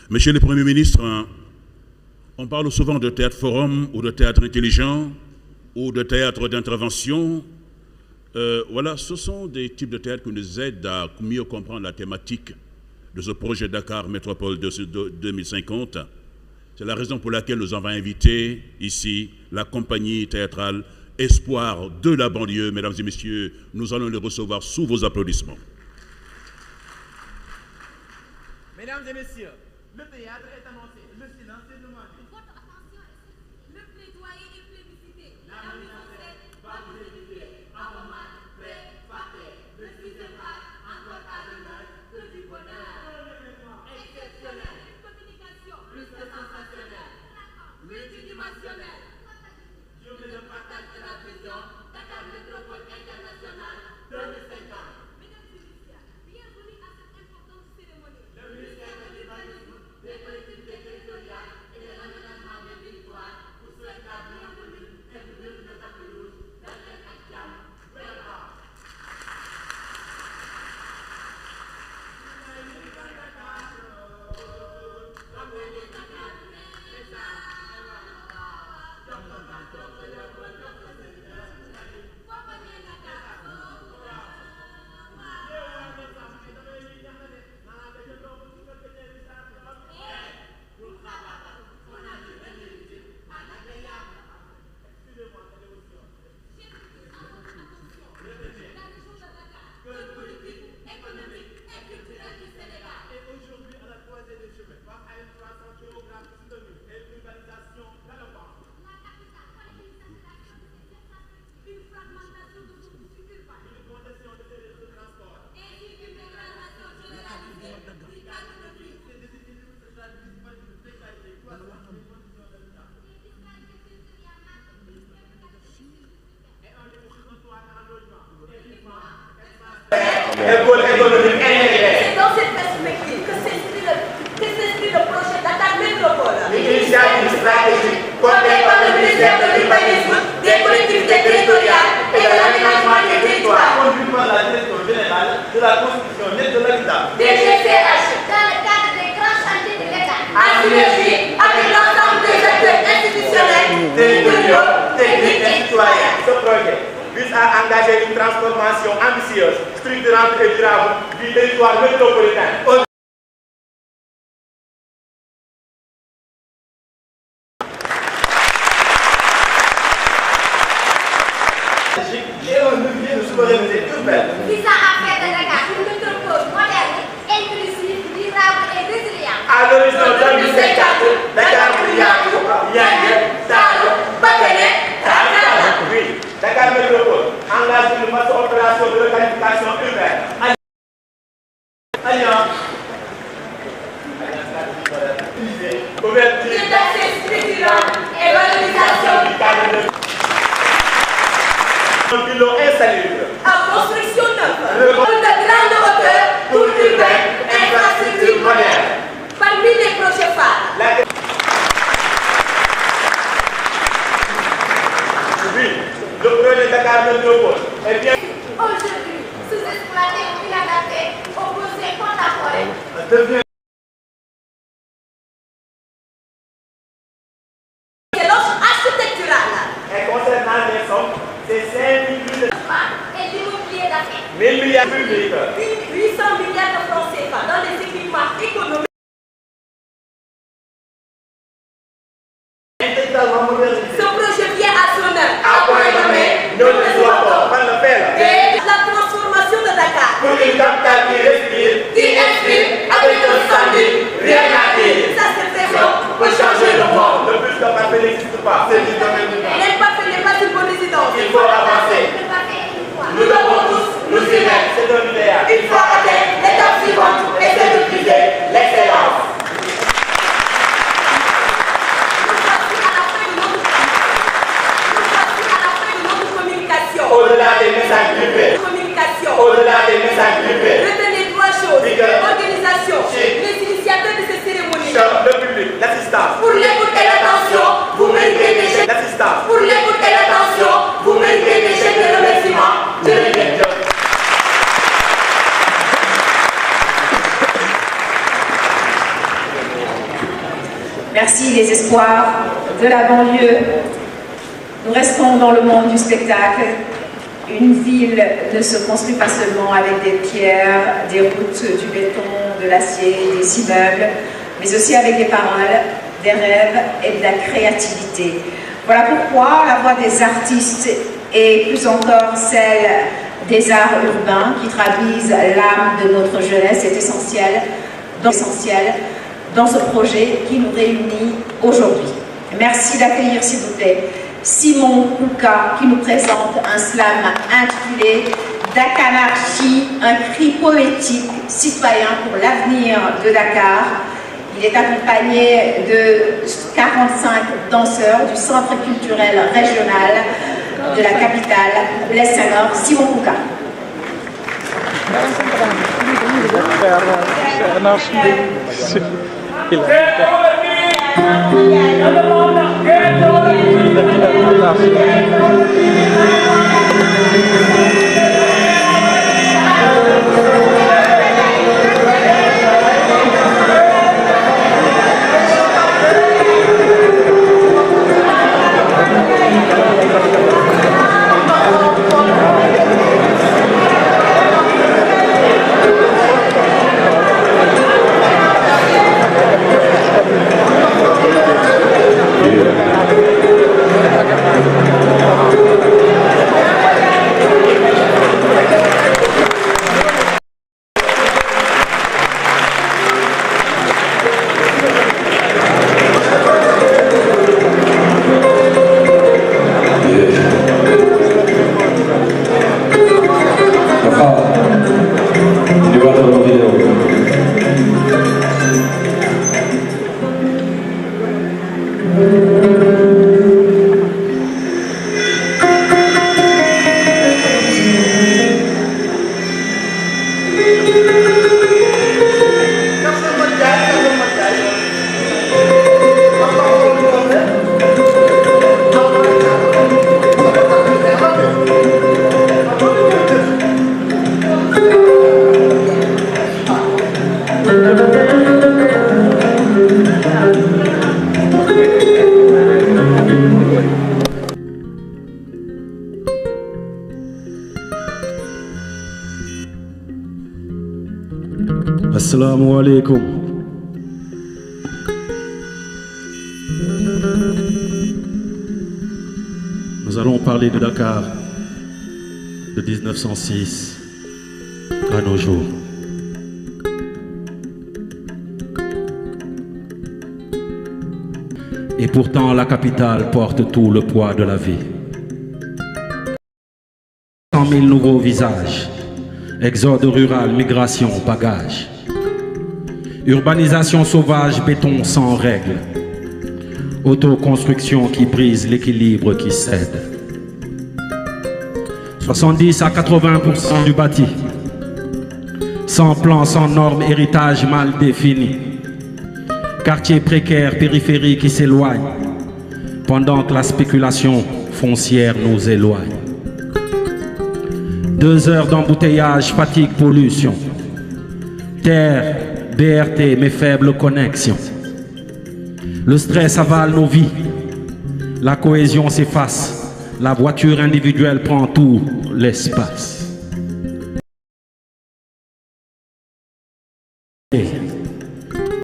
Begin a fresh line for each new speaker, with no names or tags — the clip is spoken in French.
Monsieur le Premier ministre, on parle souvent de théâtre forum ou de théâtre intelligent ou de théâtre d'intervention. Voilà, ce sont des types de théâtre qui nous aident à mieux comprendre la thématique de ce projet Dakar Métropole 2050. C'est la raison pour laquelle nous avons invité ici la compagnie théâtrale Espoir de la banlieue. Mesdames et messieurs, nous allons les recevoir sous vos applaudissements.
Mesdames et messieurs, le théâtre est annoncé, le silence est demandé.
Votre attention est le plaidoyer est plébiscité. La mise en scène va vous éduquer. Avant-mal, prêt, parfait. Le sixième acte, encore à l'honneur, que du bonheur. Exceptionnel. Une communication plus que sensationnelle. Multidimensionnelle. Journée de partage de la vision. Dakar Métropole Internationale 2050. Mesdames et messieurs, bienvenue à cette importante cérémonie. Le ministère de l'Urbanisme, des collectivités territoriales et de l'aménagement des territoires vous souhaite la bienvenue et vous donne le tapis rouge dans les actions. Welcome.
C'est dans cette perspective que s'inscrit le projet Dakar Métropole.
L'initiative stratégique
Portée par le ministère de l'Urbanisme, des collectivités territoriales et de l'aménagement des territoires.
conduit par la direction générale de la construction nette de l'habitat.
DGCH,
Dans le cadre des grands chantiers de l'État.
en synergie avec l'ensemble des acteurs institutionnels, territoriaux, techniques et citoyens.
Ce projet vise à engager une transformation ambitieuse, structurante et durable du territoire métropolitain. Et un levier de souveraineté urbaine.
Visant à faire de Dakar une métropole moderne, inclusive, durable et résiliente.
À l'horizon 2050, Dakar Briaco, Yangue, Salo, Bakene, Dakar. Oui, Dakar Métropole engage une vaste opération de requalification urbaine. Alliance. Ouverture.
D'accès structurant et valorisation
Du cadre de un bilan insalubre.
en construction neuve, de grande hauteur, tour urbain, infrastructure moderne. Parmi les projets phares,
Oui, le projet Dakar Métropole est bien
Aujourd'hui, sous-exploité ou inadapté, opposé contemporain.
devient
c'est l'offre architecturale.
et concernant les sommes, c'est 5 000
Et l'immobilier d'affaires.
1000 milliards publics.
800 milliards de francs CFA dans les équipements économiques.
Intégralement modernisé.
Ce projet vient à son heure.
À point nommé, nous ne sommes pas par le faire.
Et la transformation de Dakar.
Pour une capitale qui respire,
Qui inspire avec un standing, rien à dire. Ça c'est très bon.
pour changer le monde. Le plus que parfait n'existe pas. C'est du domaine du temps.
L'imparfait n'est pas une bonne résidence.
Il faut avancer.
Ne pas faire une fois.
Nous devons tous nous y mettre. C'est un idéal.
Il faut atteindre l'étape suivante et c'est de viser l'excellence.
Au-delà des messages privés.
Communication.
Au-delà des messages privés.
Retenez trois choses.
Rigueur.
Organisation.
Chic.
Les initiateurs de ces cérémonies.
Le public, l'assistance.
Pour l'écoute et l'attention, vous méritez des chèques.
L'assistance.
Pour l'écoute et l'attention, vous méritez des chèques de remerciement.
Jërëjëf.
Merci les espoirs de la banlieue. Nous restons dans le monde du spectacle. Une ville ne se construit pas seulement avec des pierres, des routes, du béton, de l'acier, des immeubles, mais aussi avec des paroles, des rêves et de la créativité. Voilà pourquoi la voix des artistes et plus encore celle des arts urbains qui traduisent l'âme de notre jeunesse est essentielle dans ce projet qui nous réunit aujourd'hui. Merci d'accueillir s'il vous plaît Simon Kouka qui nous présente un slam intitulé Dakanarchie, un cri poétique citoyen pour l'avenir de Dakar. Il est accompagné de 45 danseurs du centre culturel régional de la capitale, Blaise Senghor. Simon Kouka.
Assalamu alaikum. Nous allons parler de Dakar de 1906 à nos jours. Et pourtant la capitale porte tout le poids de la vie. 100 000 nouveaux visages, exode rural, migration, bagages. Urbanisation sauvage, béton sans règles. Autoconstruction qui brise l'équilibre qui cède. 70 à 80% du bâti. Sans plan, sans normes, héritage mal défini. Quartier précaire, périphérie qui s'éloigne. Pendant que la spéculation foncière nous éloigne. 2 heures d'embouteillage, fatigue, pollution. Terre, BRT, mais faible connexion. Le stress avale nos vies. La cohésion s'efface. La voiture individuelle prend tout l'espace.